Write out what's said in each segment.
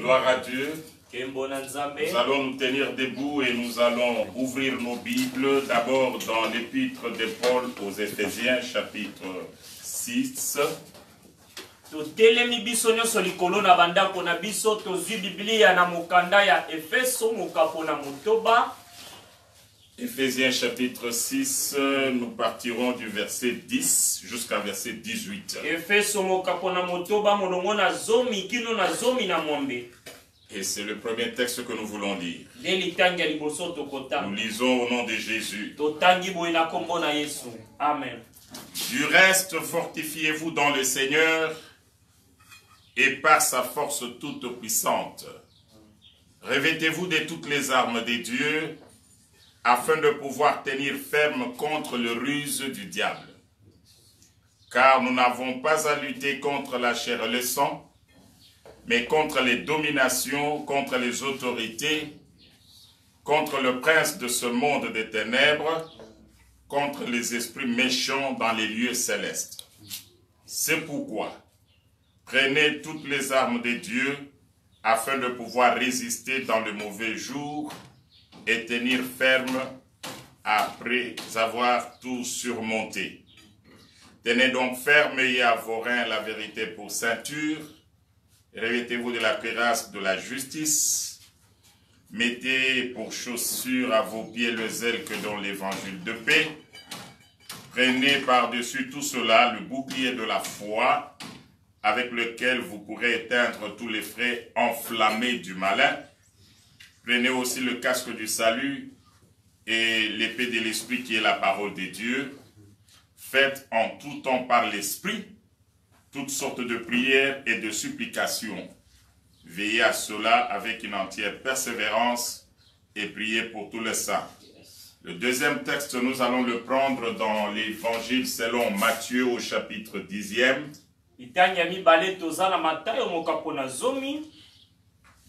Gloire à Dieu. Nous allons nous tenir debout et nous allons ouvrir nos Bibles d'abord dans l'épître de Paul aux Éphésiens chapitre 6. Éphésiens chapitre 6, nous partirons du verset 10 jusqu'à verset 18. Et c'est le premier texte que nous voulons lire. Nous lisons au nom de Jésus. Amen. Du reste, fortifiez-vous dans le Seigneur et par sa force toute puissante. Revêtez-vous de toutes les armes de Dieu afin de pouvoir tenir ferme contre le ruse du diable. Car nous n'avons pas à lutter contre la chair et le sang, mais contre les dominations, contre les autorités, contre le prince de ce monde des ténèbres, contre les esprits méchants dans les lieux célestes. C'est pourquoi, prenez toutes les armes de Dieu afin de pouvoir résister dans le mauvais jour et tenir ferme après avoir tout surmonté. Tenez donc ferme et à vos reins la vérité pour ceinture. Revêtez-vous de la cuirasse de la justice. Mettez pour chaussure à vos pieds le zèle que donne l'évangile de paix. Prenez par-dessus tout cela le bouclier de la foi, avec lequel vous pourrez éteindre tous les frais enflammés du malin. Prenez aussi le casque du salut et l'épée de l'esprit qui est la parole de Dieu. Faites en tout temps par l'esprit toutes sortes de prières et de supplications. Veillez à cela avec une entière persévérance et priez pour tous les saints. Le deuxième texte, nous allons le prendre dans l'évangile selon Matthieu au chapitre 10e.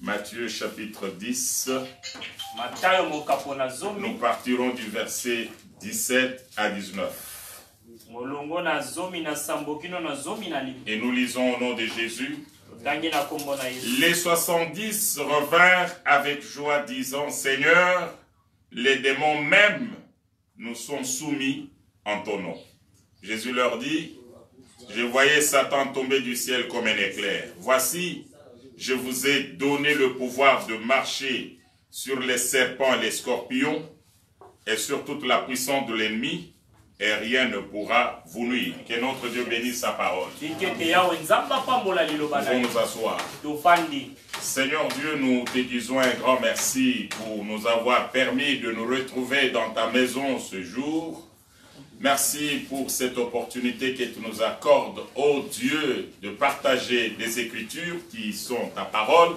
Matthieu chapitre 10. Nous partirons du verset 17 à 19. Et nous lisons au nom de Jésus. Les 70 revinrent avec joie disant, Seigneur, les démons même nous sont soumis en ton nom. Jésus leur dit, je voyais Satan tomber du ciel comme un éclair. Voici, je vous ai donné le pouvoir de marcher sur les serpents et les scorpions et sur toute la puissance de l'ennemi, et rien ne pourra vous nuire. Que notre Dieu bénisse sa parole. Nous pouvons nous asseoir. Seigneur Dieu, nous te disons un grand merci pour nous avoir permis de nous retrouver dans ta maison ce jour. Merci pour cette opportunité que tu nous accordes, ô Dieu, de partager les Écritures qui sont ta parole.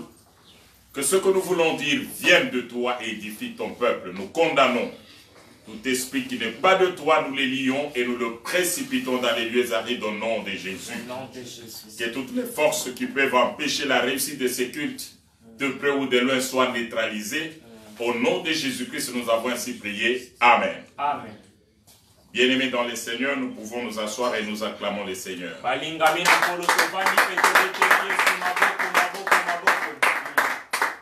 Que ce que nous voulons dire vienne de toi et édifie ton peuple. Nous condamnons tout esprit qui n'est pas de toi, nous les lions et nous le précipitons dans les lieux arides au nom de Jésus. Que toutes les forces qui peuvent empêcher la réussite de ces cultes, de près ou de loin, soient neutralisées. Au nom de Jésus-Christ, nous avons ainsi prié. Amen. Amen. Bien-aimés dans le Seigneur, nous pouvons nous asseoir et nous acclamons le Seigneur.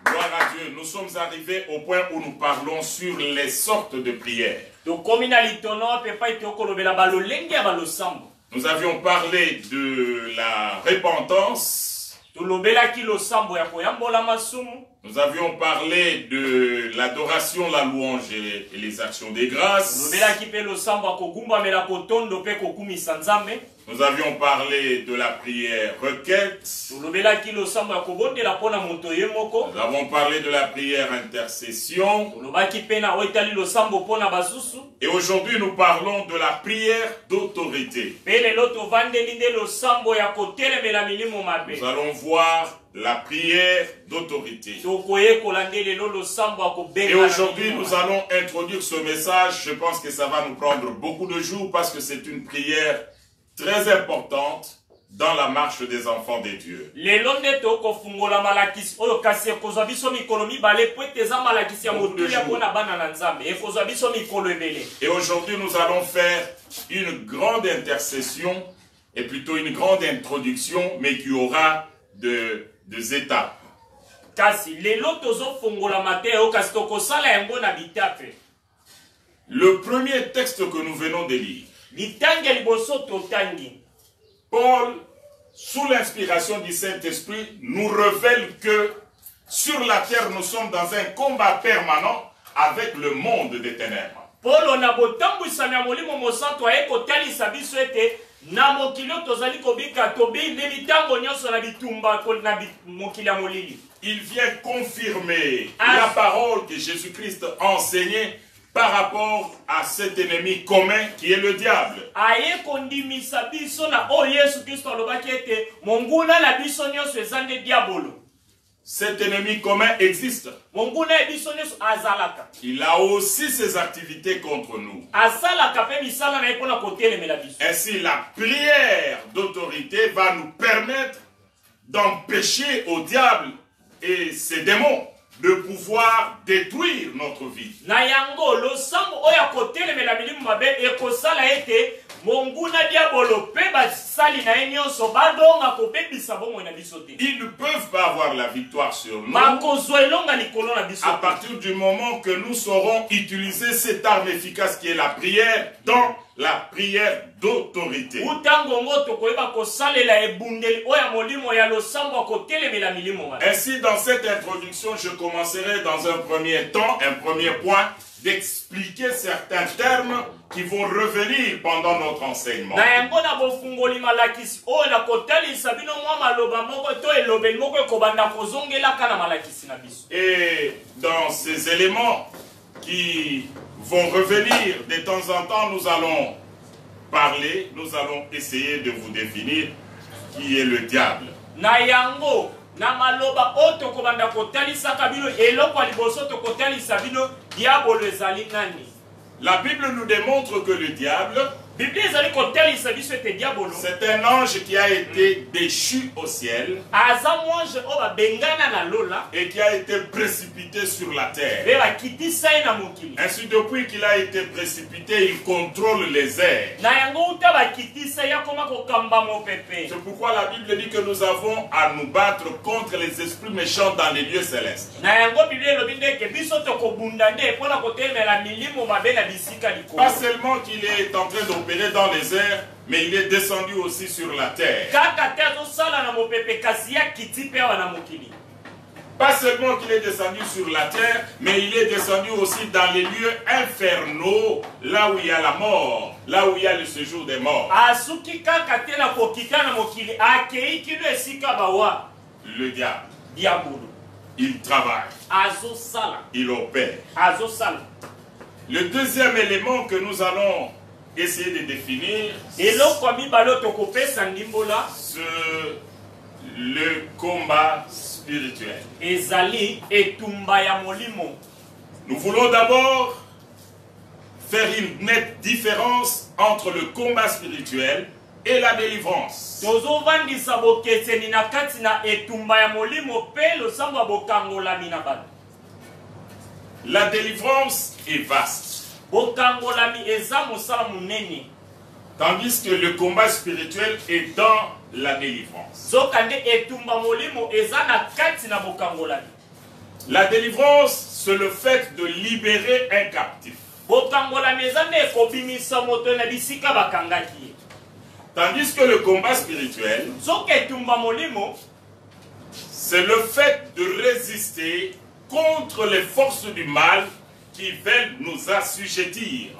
Gloire à Dieu, nous sommes arrivés au point où nous parlons sur les sortes de prières. Nous avions parlé de la repentance. Nous avions parlé de l'adoration, la louange et les actions des grâces. Nous avions parlé de la prière requête. Nous avons parlé de la prière intercession. Et aujourd'hui, nous parlons de la prière d'autorité. Nous allons voir la prière d'autorité. Et aujourd'hui, nous allons introduire ce message. Je pense que ça va nous prendre beaucoup de jours parce que c'est une prière très importante dans la marche des enfants de Dieu. Et aujourd'hui, nous allons faire une grande intercession, et plutôt une grande introduction, mais qui aura deux étapes. Kasi lelo tozo fongola mateo kasi tokosala yango na bitape. Le premier texte que nous venons de lire, Litangi liboso totangi. Paul, sous l'inspiration du Saint-Esprit, nous révèle que sur la terre, nous sommes dans un combat permanent avec le monde des ténèbres. Paul na botambu samya molimo mosanto ayeko tali sabiso ete na mokili tozali kobika tobi ne mitango nyonso na bitumba na mokili ya molili. Il vient confirmer la parole que Jésus-Christ enseignait par rapport à cet ennemi commun qui est le diable. Aye kondimisa biso na o Yesu Kristo alobaki ete monguna na biso nyonso ezande diabolo. Cet ennemi commun existe. Monguna biso nyonso azalaka. Il a aussi ses activités contre nous. Azalaka pe misala na epona kotelemela biso. Ainsi, la prière d'autorité va nous permettre d'empêcher au diable et ses démons de pouvoir détruire notre vie. Na yango lo sambo oya kotelemela milimu mabe ekosala ete monguna diabolo pe basali na nyonso badonga kopebisa bomo na biso te. Ils ne peuvent pas avoir la victoire sur nous à partir du moment que nous saurons utiliser cette arme efficace qui est la prière dans la prière d'autorité. Ainsi, dans cette introduction, je commencerai dans un premier temps, un premier point, d'expliquer certains termes qui vont revenir pendant notre enseignement. Et dans ces éléments qui vont revenir de temps en temps, nous allons parler, nous allons essayer de vous définir qui est le diable. La Bible nous démontre que le diable, c'est un ange qui a été déchu au ciel et qui a été précipité sur la terre. Ainsi, depuis qu'il a été précipité, il contrôle les airs. C'est pourquoi la Bible dit que nous avons à nous battre contre les esprits méchants dans les lieux célestes. Pas seulement qu'il est en train d'opérer dans les airs, mais il est descendu aussi sur la terre. Pas seulement qu'il est descendu sur la terre, mais il est descendu aussi dans les lieux infernaux, là où il y a la mort, là où il y a le séjour des morts. Le diable, il travaille, il opère. Le deuxième élément que nous allons essayer de définir, c'est le combat spirituel. Nous voulons d'abord faire une nette différence entre le combat spirituel et la délivrance. La délivrance est vaste, tandis que le combat spirituel est dans la délivrance. La délivrance, c'est le fait de libérer un captif. Tandis que le combat spirituel, c'est le fait de résister contre les forces du mal qui veulent nous assujettir.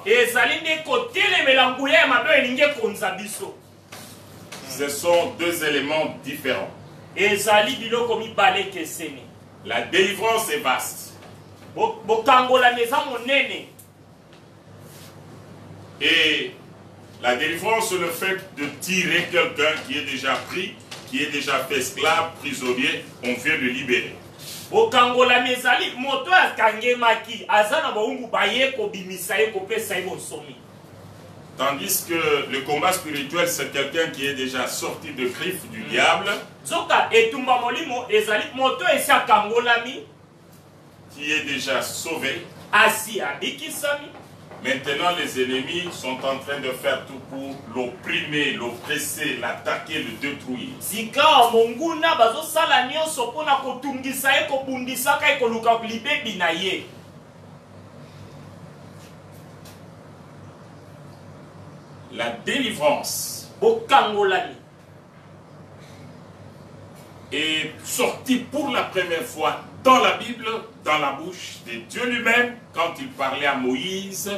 Ce sont deux éléments différents. La délivrance est vaste. Et la délivrance, c'est le fait de tirer quelqu'un qui est déjà pris, qui est déjà fait esclave, prisonnier, on vient le libérer. Tandis que le combat spirituel, c'est quelqu'un qui est déjà sorti de griffes du diable, qui est déjà sauvé, Maintenant, les ennemis sont en train de faire tout pour l'opprimer, l'oppresser, l'attaquer, le détruire. Sika monguna bazo sala nyonso pona kotungisa ye kobundisa kai koluka libebi na ye. La délivrance Bokangolani est sortie pour la première fois dans la Bible, dans la bouche de Dieu lui-même, quand il parlait à Moïse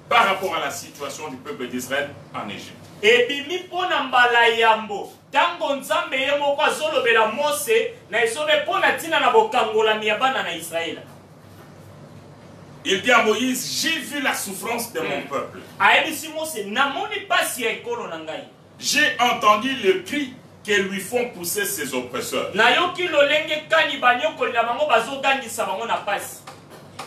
par rapport à la situation du peuple d'Israël en Égypte. ebimi pona mbala yambo tango nzambe ye moko azolobela Mose na esobe pona tina na bokangolami ya bana na Israela. Il dit à Moïse, j'ai vu la souffrance de mon peuple. Aebisi Mose namoni pasi ya ekolo na ngai. J'ai entendu le cri que lui font pousser ses oppresseurs. Nayoki lolenge kani banyokoli na bango bazogangisa bango na pasi.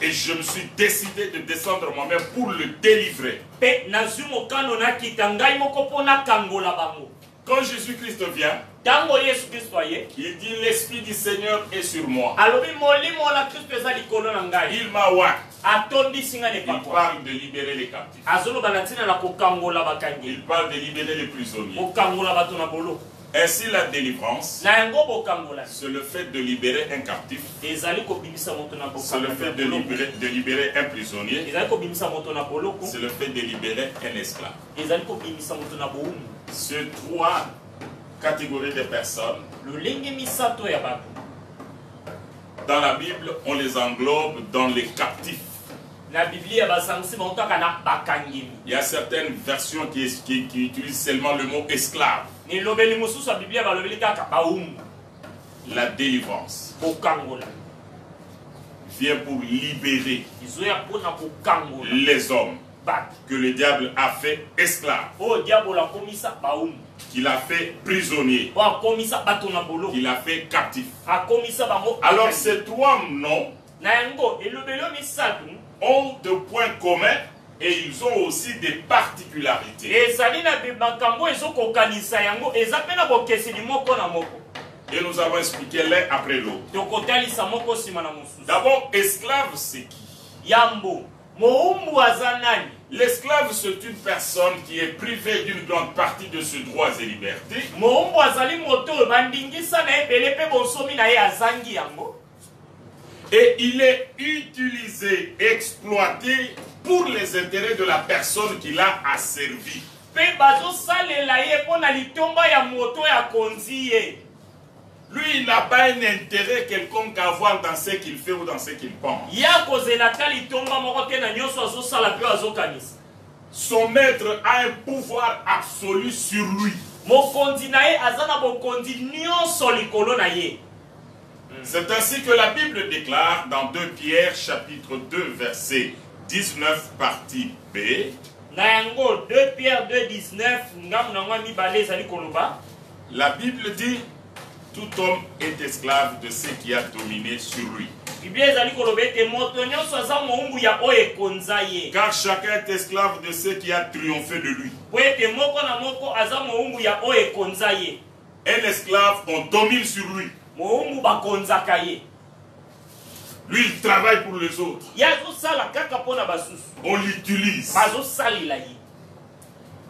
Et je me suis décidé de descendre moi-même pour le délivrer. Pe nazumo kano na kitangai moko pona kangola bango. Quand Jésus-Christ vient, Tango Yesu Kristo aye, il dit, l'Esprit du Seigneur est sur moi. alobi molimo na Kristo eza likolo na ngai. Il m'a oint. Atondi singa ne Il pakwa. parle de libérer les captifs. Azoloba na tina na kokangola bakangi. Il parle de libérer les prisonniers. Kokangola bato na bolo. Ainsi, la délivrance, Na yango bokangola. c'est le fait de libérer un captif. Ezali kobimisa moto na C'est le fait de libérer un prisonnier. Ezali kobimisa moto na boloko. C'est le fait de libérer un esclave. Ezali kobimisa moto na boumu. Ces trois catégories de personnes, Lolenge misato ya bato. dans la Bible, on les englobe dans les captifs. Na Biblia basangisi bantaka na bakangimi. Il y a certaines versions qui utilisent seulement le mot esclave. Ni lobeli mosusu ya Biblia balobeli kaka baumu. La délivrance Kokangola. vient pour libérer Izoya pona kokangola. les hommes Bato. que le diable a fait esclaves, O diabo la komisa baumu. qu'il a fait prisonniers, O akomisa bato na boloko. qu'il a fait captifs. Akomisa bango. Alors bakangi. ces trois noms Na yango elobelo misatu. ont de points communs et ils ont aussi des particularités. Ezali na makambo ezokokanisa yango eza pe na bokeseni moko na moko. Et nous avons expliqué l'un après l'autre. Tokotalisa moko sima na mosusu. D'abord, esclave, c'est qui? Yambo moumbu aza nani? L'esclave, c'est une personne qui est privée d'une grande partie de ses droits et libertés. Moumbu azali moto oyo bandingisa na ebele pe bonsomi na ye azangi yango. Et il est utilisé, exploité pour les intérêts de la personne qui l'a asservi. Pe bazosalela ye mpo na litomba ya moto ya konzi ye. Lui, il n'a pas un intérêt quelconque à avoir dans ce qu'il fait ou dans ce qu'il pense. Ya kozela ta litomba moko te na nyonso azosala pe azokanisa. Son maître a un pouvoir absolu sur lui. Mokonzi na ye aza na bokonzi nyonso likolo na ye. C'est ainsi que la Bible déclare dans 2 Pierre chapitre 2 verset 19 partie B. Na yango 2 Pierre 2:19 ngamu na ngwa mibale ezali koloba. La Bible dit, tout homme est esclave de ce qui a dominé sur lui. Biblia ezali koloba ete moto nyonso aza moumbu ya oyo ekonza ye. Car chacun est esclave de ce qui a triomphé de lui. Po ete moko na moko aza moumbu ya oyo ekonza ye. Un esclave, on domine sur lui. Moumbu bakonzaka ye. Lui, il travaille pour les autres. Ye azosala kaka mpo na basusu. On l'utilise. Bazosalela ye.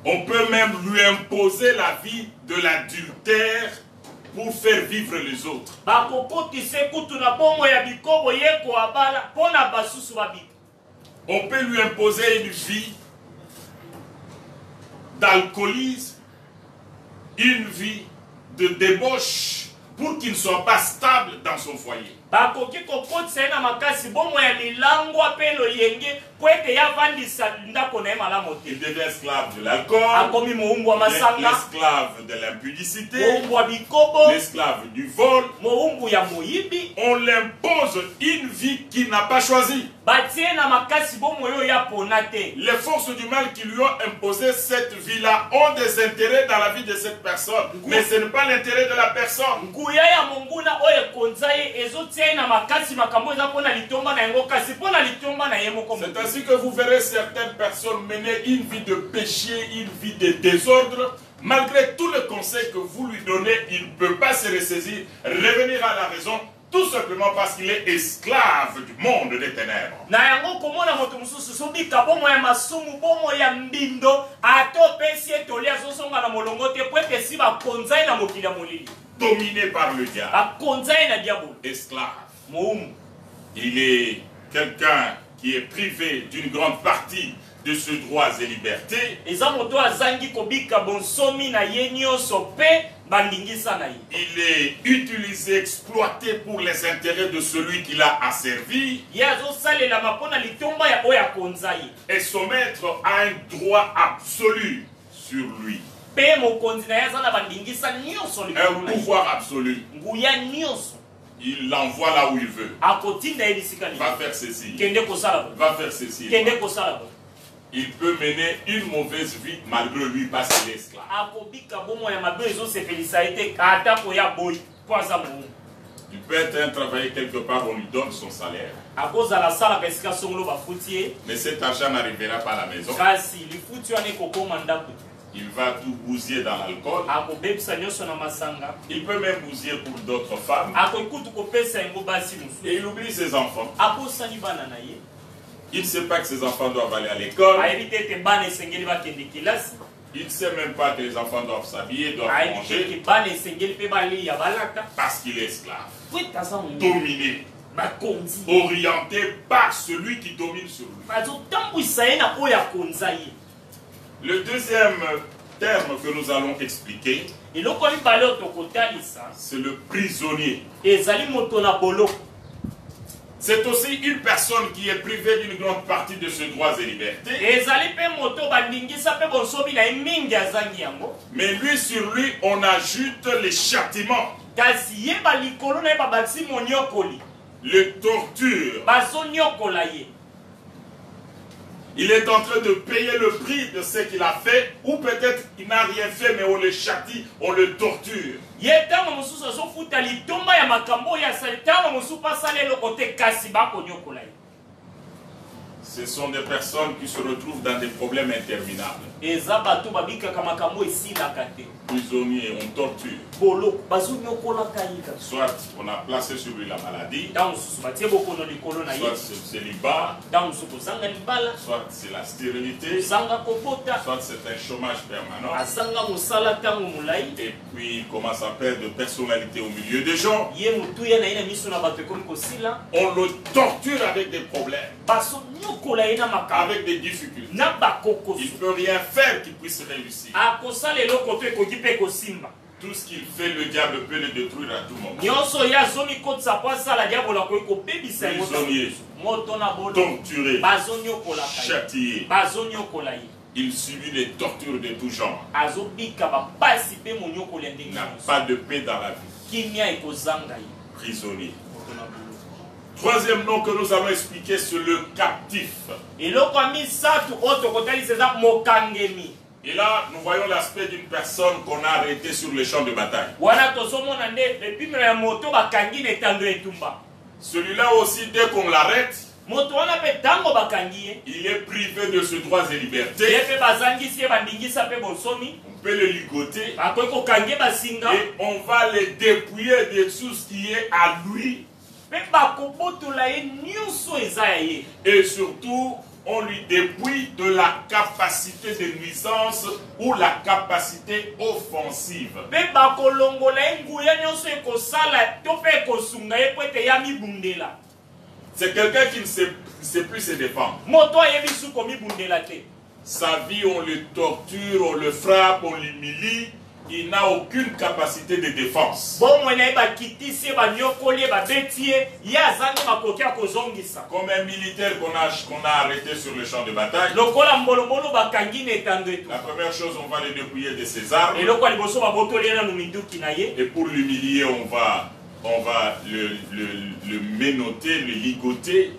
On peut même lui imposer la vie de l'adultère pour faire vivre les autres. Bakokotise kutu na bongo ya bikobo ye koabala mpo na basusu babika. On peut lui imposer une vie d'alcoolisme, une vie de débauche, pour qu'il ne soit pas stable dans son foyer. Bakoki kokotisa ye na makasi bongo ya milangwa mpe loyenge po ete ya vandisa ndako na ye malamu te. Il devient esclave de l'alcool, Akomi moumbu wa masanga, l'esclave de l'impudicité, moumbu wa bikobo, l'esclave du vol. moumbu ya moyibi. On l'impose une vie qu'il n'a pas choisie. Batie na makasi bomo yo ya pona te. Les forces du mal qui lui ont imposé cette vie-là ont des intérêts dans la vie de cette personne. Mais ce n'est pas l'intérêt de la personne. Nguya ya monguna oyo ekonza ye ezotia ye na makasi makambo eza mpo na litomba na yango kasi mpo na litomba na ye moko. C'est ainsi que vous verrez certaines personnes mener une vie de péché, une vie de désordre. Malgré tous les conseils que vous lui donnez, il ne peut pas se ressaisir, revenir à la raison. Tout simplement parce qu'il est esclave du monde des ténèbres. Na yango komona moto mususu sobika bomo ya masumu bomo ya mbindo atopesi etoli azosonga na molongo te po ete si bakonzai na mokili ya molili. Dominé par le diable. Bakonzai na diabolo. Esclave. Moumu. Il est quelqu'un qui est privé d'une grande partie de ses droits et libertés. Eza moto azangi kobika bonsomi na ye nyonso pe bandingisa na ye. Il est utilisé, exploité pour les intérêts de celui qui l'a asservi. Ye azosalela mapona litomba ya oya konzai. Et son maître a un droit absolu sur lui. Pe mokonzi na ye aza na bandingisa nyonso likolo Un na ye. pouvoir absolu. Nguya nyonso. Il l'envoie là où il veut. Akotinda ye bisika ni. Va faire ceci. Kende kosala. Va faire ceci. Kende kosala. Il peut mener une mauvaise vie malgré lui parce qu'il est esclave. Il peut être un travailleur quelque part, on lui donne son salaire. Mais cet argent n'arrivera pas à la maison. Il va tout bousiller dans l'alcool. Il peut même bousiller pour d'autres femmes. Et il oublie ses enfants. Il ne sait pas que ses enfants doivent aller à l'école. Il ne sait même pas que les enfants doivent s'habiller, doivent manger. Parce qu'il est esclave. Dominé. Orienté par celui qui domine sur lui. Le deuxième terme que nous allons expliquer, c'est le prisonnier. C'est aussi une personne qui est privée d'une grande partie de ses droits et libertés. Mais lui, sur lui, on ajoute les châtiments, les tortures. Il est en train de payer le prix de ce qu'il a fait, ou peut-être il n'a rien fait, mais on le châtie, on le torture. Ce sont des personnes qui se retrouvent dans des problèmes interminables. Prisonniers, on torture. Soit on a placé sur lui la maladie, soit c'est le célibat, soit c'est la stérilité, soit c'est un chômage permanent. Et puis il commence à perdre de personnalité au milieu des gens. On le torture avec des problèmes, avec des difficultés. Il ne peut rien faire qui puisse réussir. Tout ce qu'il fait, le diable peut le détruire à tout moment. Prisonnier, torturé, châtié. Il subit les tortures de tout genre. Il n'a pas de paix dans la vie. Prisonnier. Troisième nom que nous allons expliquer, c'est le captif. Et là, nous voyons l'aspect d'une personne qu'on a arrêtée sur le champ de bataille. Celui-là aussi, dès qu'on l'arrête, il est privé de ses droits et libertés. On peut le ligoter et on va le dépouiller de tout ce qui est à lui. Et surtout, on lui dépouille de la capacité de nuisance ou la capacité offensive. C'est quelqu'un qui ne sait plus se défendre. Sa vie, on le torture, on le frappe, on l'humilie. Il n'a aucune capacité de défense. Comme un militaire qu'on a arrêté sur le champ de bataille. La première chose, on va le dépouiller de ses armes. Et pour l'humilier, on va le ménoter, le ligoter.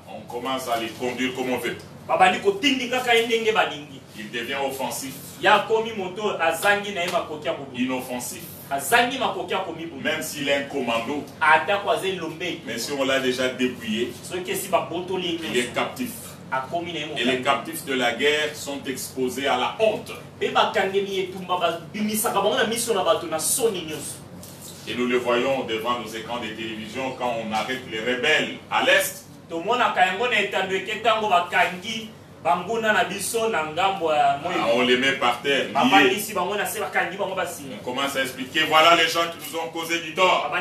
On commence à les conduire comme on veut. Il devient offensif, inoffensif, même s'il est un commando. Mais si on l'a déjà dépouillé, il est captif. Et les captifs de la guerre sont exposés à la honte. Et nous le voyons devant nos écrans de télévision quand on arrête les rebelles à l'est. On les met par terre, liés. On commence à expliquer, voilà les gens qui nous ont causé du tort. Et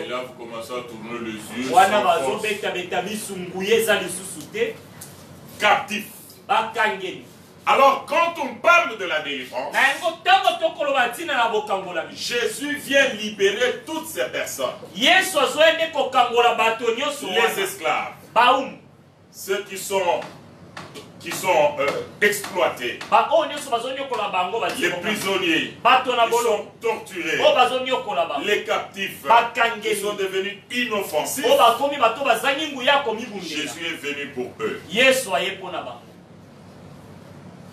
là, vous commencez à tourner les yeux. Captifs. Alors, quand on parle de la délivrance, Jésus vient libérer toutes ces personnes. Les esclaves, ceux qui sont exploités, les prisonniers qui sont torturés, les captifs qui sont devenus inoffensifs. Jésus est venu pour eux.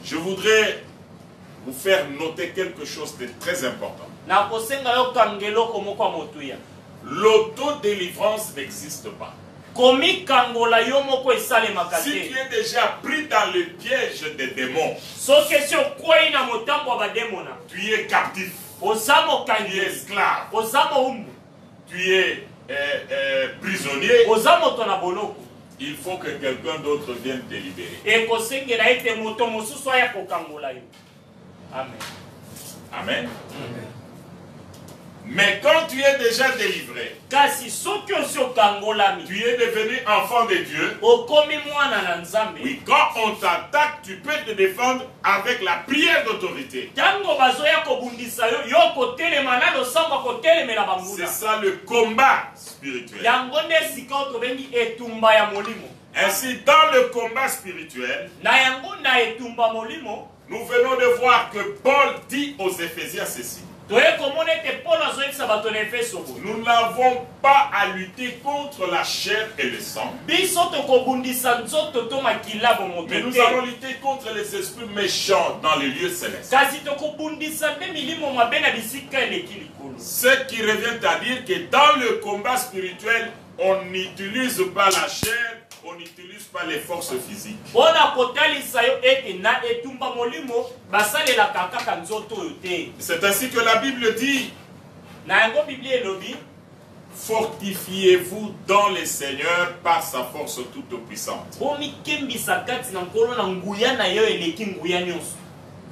Je voudrais vous faire noter quelque chose de très important. L'autodélivrance n'existe pas. Si tu es déjà pris dans le piège des démons, tu es captif, tu es esclave, tu es prisonnier, il faut que quelqu'un d'autre vienne te libérer. Amen. Amen. Mais quand tu es déjà délivré, tu es devenu enfant de Dieu. Oui, quand on t'attaque, tu peux te défendre avec la prière d'autorité. C'est ça le combat spirituel. Ainsi, dans le combat spirituel, nous venons de voir que Paul dit aux Éphésiens ceci. Nous n'avons pas à lutter contre la chair et le sang, mais nous allons lutter contre les esprits méchants dans les lieux célestes. Ce qui revient à dire que dans le combat spirituel, on n'utilise pas la chair, on n'utilise pas les forces physiques. C'est ainsi que la Bible dit: fortifiez-vous dans le Seigneur par sa force toute puissante.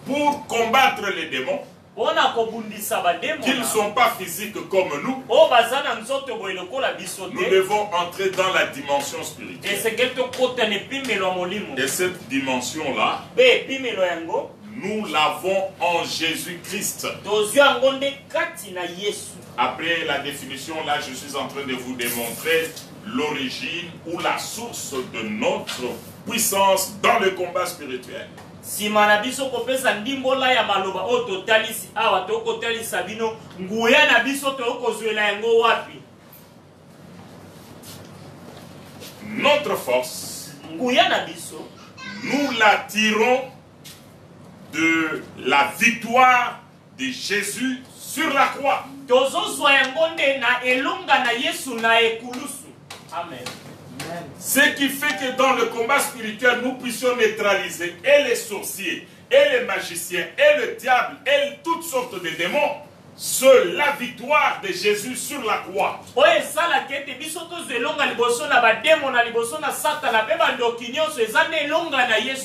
Pour combattre les démons, qu'ils ne sont pas physiques comme nous, nous devons entrer dans la dimension spirituelle. Et cette dimension-là, nous l'avons en Jésus-Christ. Après la définition, là, je suis en train de vous démontrer l'origine ou la source de notre puissance dans le combat spirituel. Notre force, nous la tirons de la victoire de Jésus sur la croix. Amen. Ce qui fait que dans le combat spirituel, nous puissions neutraliser et les sorciers, et les magiciens, et le diable, et toutes sortes de démons, sur la victoire de Jésus sur la croix.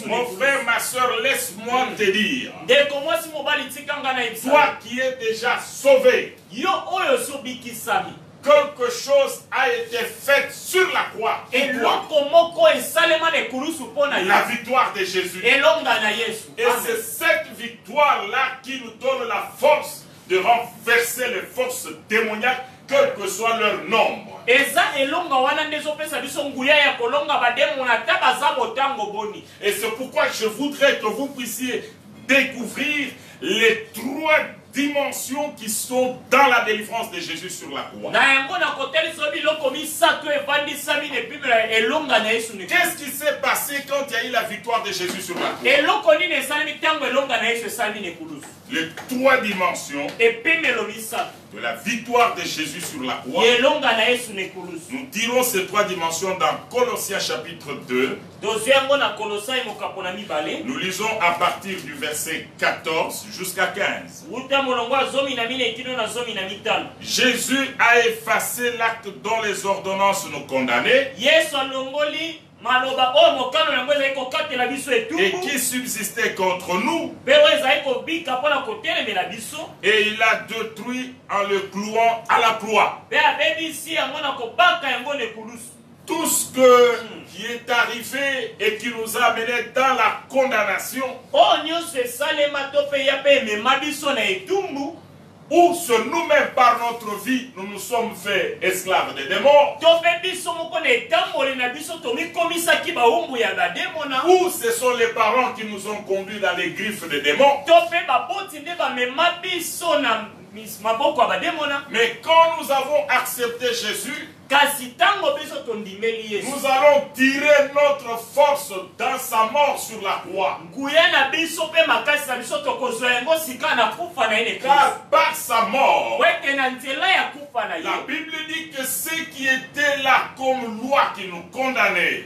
Mon frère, ma soeur, laisse-moi te dire, toi qui es déjà sauvé, quelque chose a été fait sur la croix. Et la victoire de Jésus. Et c'est cette victoire-là qui nous donne la force de renverser les forces démoniaques, quel que soit leur nombre. Et c'est pourquoi je voudrais que vous puissiez découvrir les 3 dimensions qui sont dans la délivrance de Jésus sur la croix. Qu'est-ce qui s'est passé quand il y a eu la victoire de Jésus sur la croix? Les 3 dimensions de la victoire de Jésus sur la croix. Nous dirons ces trois dimensions dans Colossiens chapitre 2. Nous lisons à partir du verset 14 jusqu'à 15. Jésus a effacé l'acte dont les ordonnances nous condamnaient et qui subsistait contre nous, et il a détruit en le clouant à la croix. Tout ce qui est arrivé et qui nous a amenés dans la condamnation, où sur nous-mêmes par notre vie, nous nous sommes fait esclaves des démons, où ce sont les parents qui nous ont conduits dans les griffes des démons. Mais quand nous avons accepté Jésus, nous allons tirer notre force dans sa mort sur la croix. Car par sa mort, la Bible dit que ceux qui étaient là comme loi qui nous condamnaient,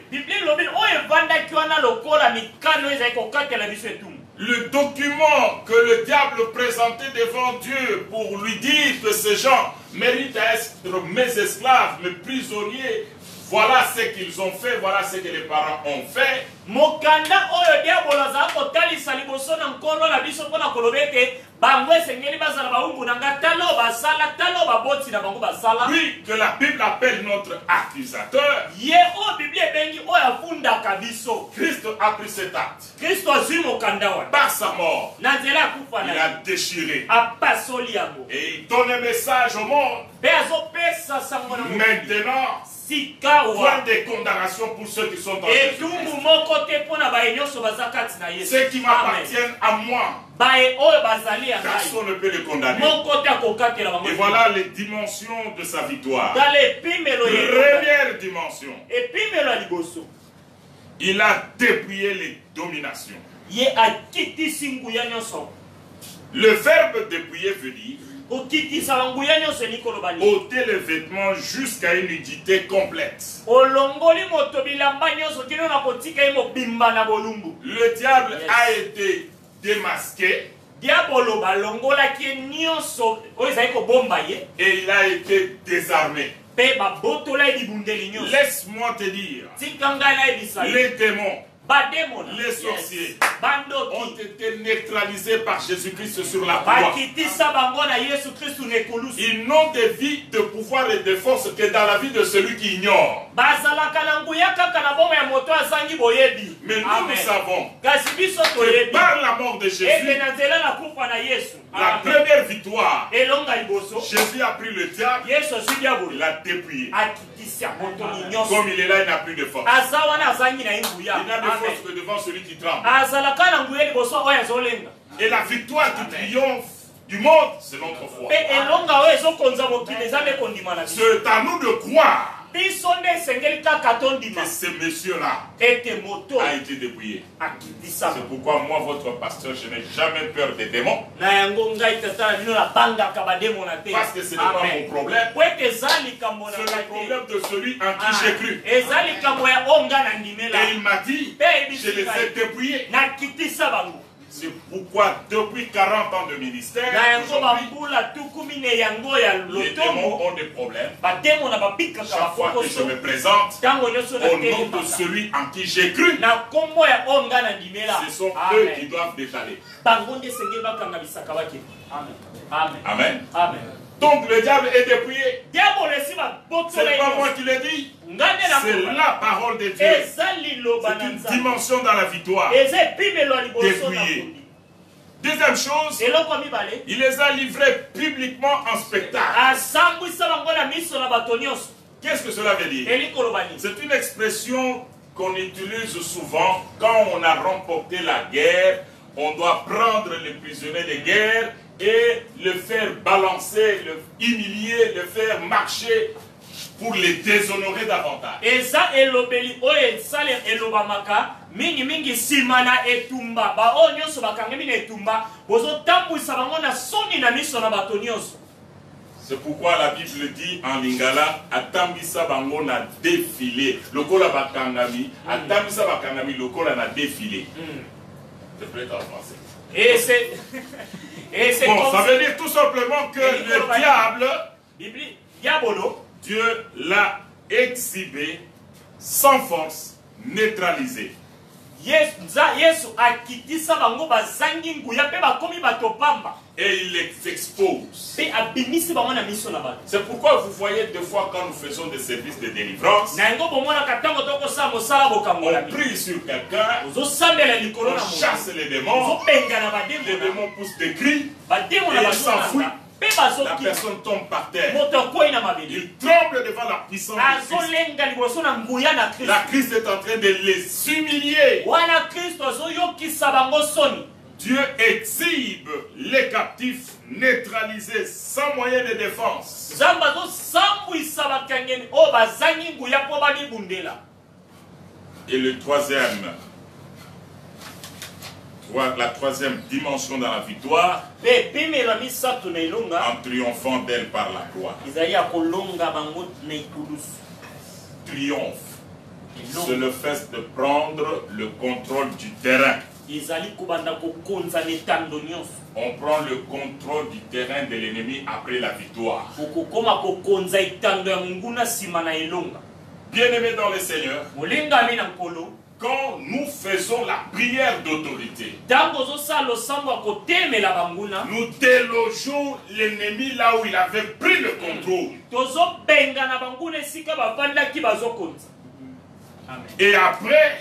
le document que le diable présentait devant Dieu pour lui dire que ces gens méritent à être mes esclaves, mes prisonniers, voilà ce qu'ils ont fait, voilà ce que les parents ont fait. Oui, que la Bible appelle notre accusateur. Christ a pris cet acte. Par sa mort, il a déchiré. Et il donne un message au monde. Maintenant, point de condamnation pour ceux qui sont dans Jésus. Ceux qui m'appartiennent à moi, personne ne peut les condamner. Et voilà les dimensions de sa victoire. Première dimension, il a dépouillé les dominations. Le verbe dépouiller veut dire ôter les vêtements jusqu'à une nudité complète. Le diable a été démasqué et il a été désarmé. Laisse-moi te dire, les démons, les sorciers ont été neutralisés par Jésus-Christ sur la croix. Ils n'ont de vie, de pouvoir et de force que dans la vie de celui qui ignore. Mais nous savons que par la mort de Jésus, la première victoire, Jésus a pris le diable, il l'a dépouillé. Comme il est là, il n'a plus de force. Il n'a de force que devant celui qui tremble. Et la victoire du triomphe du monde, c'est notre foi. C'est à nous de croire que ce monsieur-là a été dépouillé. C'est pourquoi moi, votre pasteur, je n'ai jamais peur des démons. Parce que ce n'est pas mon problème. C'est le problème de celui en qui j'ai cru. Et il m'a dit, je les ai dépouillés. C'est pourquoi depuis 40 ans de ministère, les démons ont des problèmes. Chaque fois que je me présente, au nom de celui en qui j'ai cru, ce sont eux qui doivent détaler. Amen. Amen. Donc le diable est dépouillé. C'est pas moi qui l'ai dit. C'est la parole de Dieu. C'est une dimension dans la victoire. Dépouillé. Deuxième chose, il les a livrés publiquement en spectacle. Qu'est-ce que cela veut dire? C'est une expression qu'on utilise souvent quand on a remporté la guerre. On doit prendre les prisonniers de guerre et le faire balancer, le humilier, le faire marcher pour les déshonorer davantage. C'est pourquoi la Bible dit en lingala, atambisa bango na défilé. Lokola bakangami, atambisa bakangami, lokola na défilé. Je peux être en français. Et c'est Bon, ça veut dire tout simplement que le diable, Dieu l'a exhibé sans force, neutralisé. Et il les expose. C'est pourquoi vous voyez des fois quand nous faisons des services de délivrance, on prie sur quelqu'un, on chasse les démons poussent des cris et ils s'enfuient. La personne tombe par terre. Il tremble devant la puissance de Christ. La Christ est en train de les humilier. Dieu exhibe les captifs neutralisés sans moyen de défense. Et le troisième, la troisième dimension dans la victoire, en triomphant d'elle par la croix. Triomphe, c'est le fait de prendre le contrôle du terrain. On prend le contrôle du terrain de l'ennemi après la victoire. Bien-aimés dans le Seigneur, quand nous faisons la prière d'autorité, nous délogeons l'ennemi là où il avait pris le contrôle. Et après,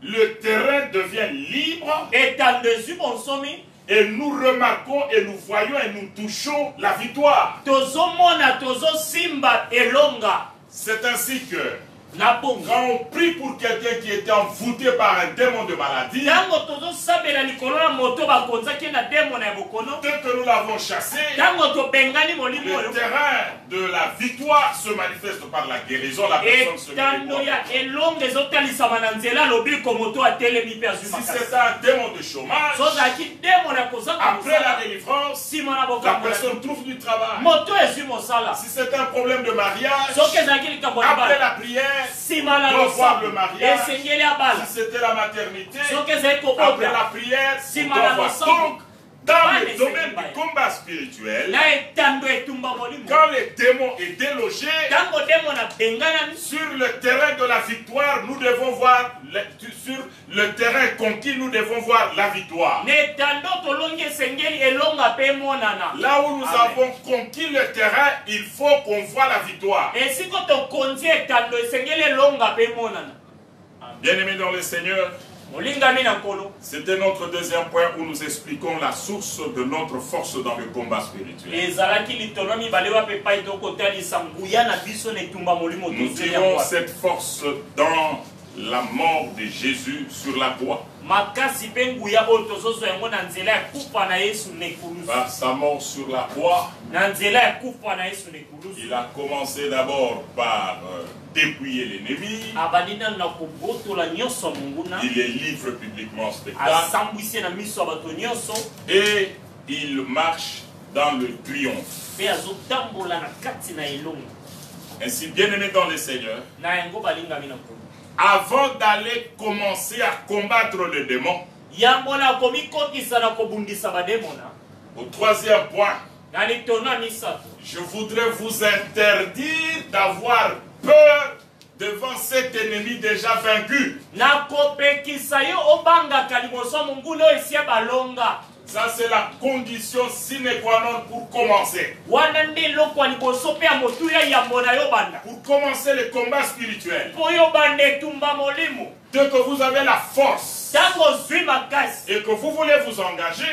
le terrain devient libre et nous remarquons et nous voyons et nous touchons la victoire. C'est ainsi que quand on prie pour quelqu'un qui était envoûté par un démon de maladie, dès que nous l'avons chassé, le terrain de la victoire se manifeste par la guérison, la personne se Si c'est un démon de chômage, après la délivrance, la personne trouve du travail. Si c'est un problème de mariage, après la prière, on voir le mariage. Si c'était la maternité, après la prière, on doit voir. Donc, dans le domaine du combat spirituel, quand le démon est délogé, sur le terrain de la victoire, nous devons voir, sur le terrain conquis, nous devons voir la victoire. Là où nous avons conquis le terrain, il faut qu'on voit la victoire. Bien-aimés dans le Seigneur, c'était notre deuxième point où nous expliquons la source de notre force dans le combat spirituel. Nous tirons cette force dans la mort de Jésus sur la croix. Par sa mort sur la croix, il a commencé d'abord par dépouiller l'ennemi. Il les livre publiquement en spectacle. Et il marche dans le triomphe. Ainsi, bien-aimés dans le Seigneur, avant d'aller commencer à combattre le démon, au troisième point, je voudrais vous interdire d'avoir peur devant cet ennemi déjà vaincu. Ça, c'est la condition sine qua non pour commencer. Pour commencer le combat spirituel, dès que vous avez la force et que vous voulez vous engager,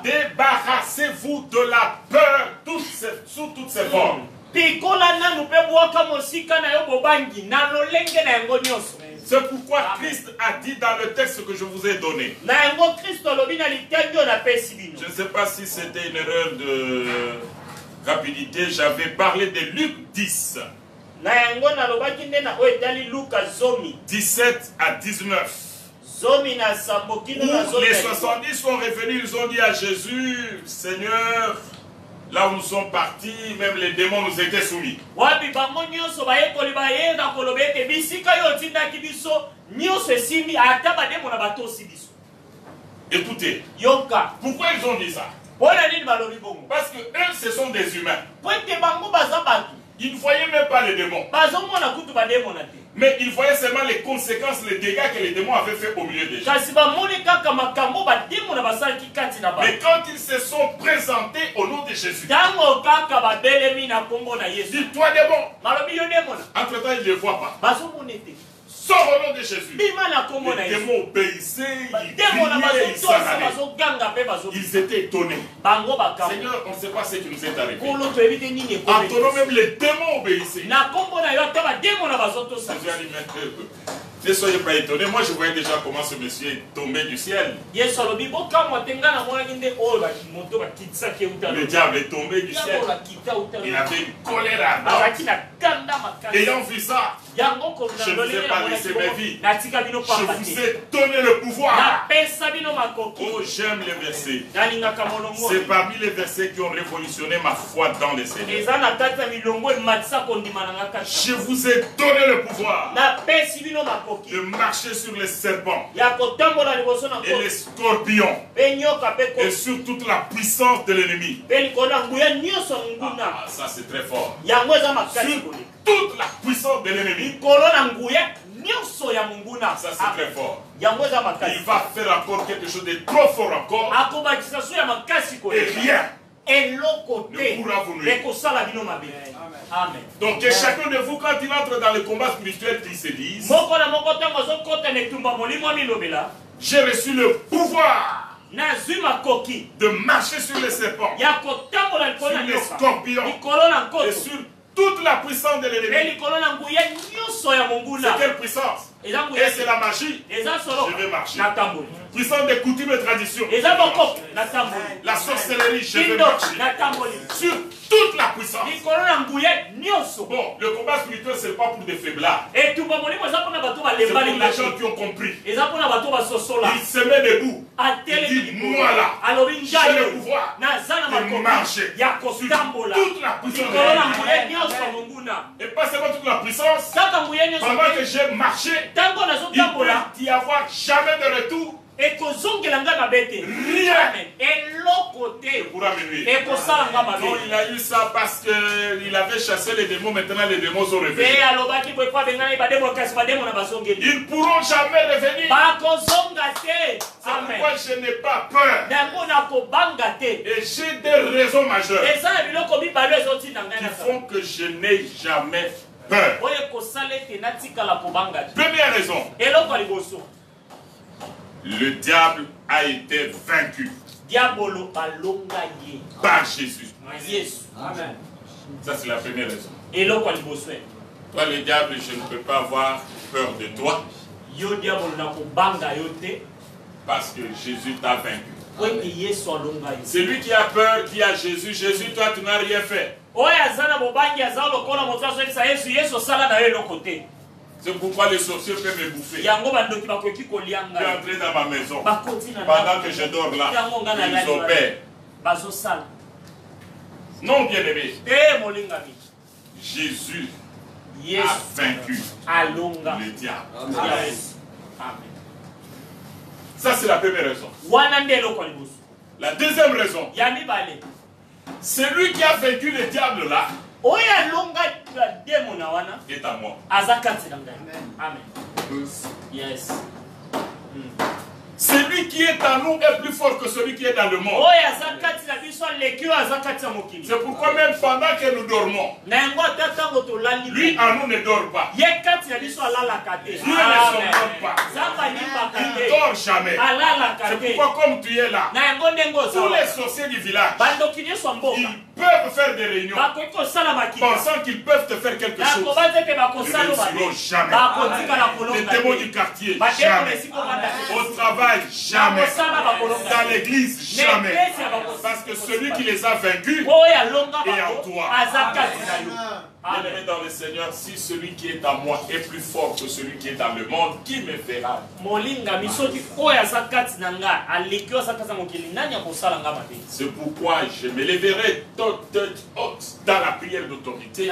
débarrassez-vous de la peur sous toutes ses formes. C'est pourquoi Christ a dit dans le texte que je vous ai donné. Je ne sais pas si c'était une erreur de rapidité. J'avais parlé de Luc 10. 17 à 19. Où les 70 sont revenus, ils ont dit à Jésus, Seigneur, Là où nous sommes partis, même les démons nous étaient soumis. Wapi bango nyonso bayekoli bayenda koloba ete bisika yo otindaki biso nyonso esimi ata bademo na bato osi biso. Écoutez, Yoka. pourquoi ils ont dit ça? Mpona nini balobi bongo? Parce que eux, ce sont des humains. Po ete bango baza bato. Ils ne voyaient même pas les démons. Bazomona kutu bademo na te. Mais ils voyaient seulement les conséquences, les dégâts que les démons avaient fait au milieu des gens. Kasi bamoni kaka makambo bademo na basalaki kati na Mais bato. quand ils se sont présentés au nom de Jésus, Tango kaka babelemi na kombo na Yesu. dis-toi démon. Balobi yo demona. Entre-temps, ils ne les voient pas. Bazomona ete. Sors au nom de Jésus. Bima na kombo na Les Yesu. démons obéissaient, ils Demona priaient, ils s'en bazotosa allaient. bazoganga pe bazo. Ils étaient étonnés. Bango bakambo. Seigneur, on ne sait pas ce qui nous est arrivé. Kolo toyebi te nini En ekomi. ton nom, même les démons obéissaient. Na kombo na yo ata bademo na bazotosa. Jésus a dit, mais ne soyez pas étonnés. Moi, je voyais déjà comment ce monsieur est tombé du ciel. Yesu alobi bokamwa te nga na monaki nde oyo moto bakitisaki euta. Le diable est tombé du ciel. Yango bakita euta. Il avait une colère ardente. Azalaki na kanda makasi. Ayant vu ça, Yango je ne vous ai pas laissé ma vie. natika bino Je pamba vous te. ai donné le pouvoir. Napesa bino makoki. Oh, j'aime les versets. Nalingaka molongo. C'est parmi les versets qui ont révolutionné ma foi dans le Seigneur. Eza na kati ya milongo ematisa kondima na nga kati. Je vous ai donné le pouvoir Napesi bino makoki. de marcher sur les serpents Ya kotambola liboso na et les nkota. scorpions Pe nyoka pe et ko. sur toute la puissance de l'ennemi. Pe likolo na nguya nyonso nguna. Ah, ça c'est très fort. Yango eza makasi Sur koleka. toute la puissance de l'ennemi. Likolo na nguya nyonso ya munguna. Ça c'est très fort. Yango eza Il makasi. va faire encore quelque chose de trop fort encore. Akobakisa so ya makasi Et koleka. rien Eloko ne te. pourra vous nuire. Ekosala bino mabe. Amen. Donc que chacun de vous, quand il entre dans le combat spirituel, qu'il se dise, Moko na moko tango azokota na etumba molimo milobela. j'ai reçu le pouvoir Nazwi makoki. de marcher sur les serpents, Ya kotambola likolo sur na les nyoka. scorpions Likolo na et nkoto. sur toute la puissance de Pe l'ennemi. likolo na nguya nyonso ya C'est monguna. quelle puissance? Eza Et nguya. c'est la magie. Eza solo. Je vais marcher. Na tamboli. Puissance des coutumes et traditions. Eza bokoko. Na tamboli. La sorcellerie, je vais Kindo. marcher. Na tamboli. Sur toute la puissance. Likolo na nguya nyonso. Bon, le combat spirituel, c'est pas pour des faiblards. Etumba molimo eza mpona bato C'est pour balemba les gens qui ont compris. eza mpona bato basosola. Il se met debout. Atelemi Il dit, likolo. moi là, Alobi j'ai njalo. le pouvoir Naza na de marcher makoki. Ya sur kotambola. toute la puissance de Likolo na l'ennemi. nguya nyonso ya monguna. Et pas seulement toute la puissance. Kaka nguya nyonso. Pendant que j'ai marché, Tango il nazotambola. peut y avoir jamais de retour. Ekozongela nga mabe te. Rien Amen. Eloko te. pourra me nuire. Ekosala nga mabe. Non, il a eu ça parce qu'il avait chassé les démons. Maintenant, les démons sont Pe revenus. alobaki boye po abengani bademo kasi bademo na bazongeli. Ils ne pourront jamais revenir. Bakozonga te. C'est Amen. pourquoi je n'ai pas peur. Yango nakobanga te. Et j'ai des raisons majeures Eza na biloko mibale ezotinda ngai qui na font que je n'ai jamais peur. oyo ekosala ete natikala kobanga te. Première raison, Eloko ya liboso. le diable a été vaincu Diabolo balonga ye. par Jésus. Yesu. Amen. Ça, c'est la première raison. Eloko ya liboso. Toi, le diable, je ne peux pas avoir peur de toi Yo diabolo nakobanga yo te. parce que Jésus t'a vaincu. Po ete Yesu alonga yo. Celui qui a peur dit à Jésus, Jésus, toi, tu n'as rien fait. Oyo aza na bobangi aza lokola moto azolisa Yesu. Yesu osala na yo eloko te. C'est pourquoi les sorciers peuvent me bouffer. Yango bandoki bakoki kolia Je vais ngai. entrer dans ma maison. Bakoti na Pendant que je dors là, ils opèrent. bazosala. Non, bien-aimé, Te molingami. Jésus a Yesu vaincu alonga. le diable. Yes. Amen. Ça, c'est la première raison. Wana nde eloko ya liboso. La deuxième raison, Ya mibale. celui qui a vaincu le diable là Oyo alonga demo na wana est à moi. aza kati na ngai. Amen. Yes. Celui qui est en nous est plus fort que celui qui est dans le monde. Oyo aza kati na biso aleki oyo aza kati ya mokili. C'est pourquoi même pendant que nous dormons, Na yango ata ntango tolali lui en nous ne dort pas. ye kati na biso alalaka te. Dieu ne s'endort pas. Zamba limbaka Il ne te. dort jamais. Alalaka C'est te. pourquoi comme tu es là, Na yango ndenge tous oza les sorciers du village, bandoki nyonso ya mboka ils peuvent faire des réunions bakoki kosala makita pensant qu'ils peuvent te faire quelque chose. nakobanza ete Ils bakosala ne mabe réussiront jamais. bakotikala Les kolonga démons te du quartier, bademo jamais. esikomanda Au travail, travail, jamais. Dans l'église, jamais. Parce que celui qui les a vaincus est en toi. Bien-aimé dans le Seigneur, si celui qui est en moi est plus fort que celui qui est dans le monde, qui me fera? C'est pourquoi je me lèverai dans la prière d'autorité.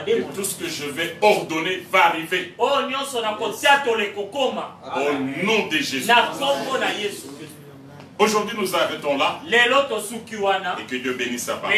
Et tout ce que je vais ordonner va arriver. Au nom de Jésus. Aujourd'hui, nous arrêtons là. Et que Dieu bénisse sa parole.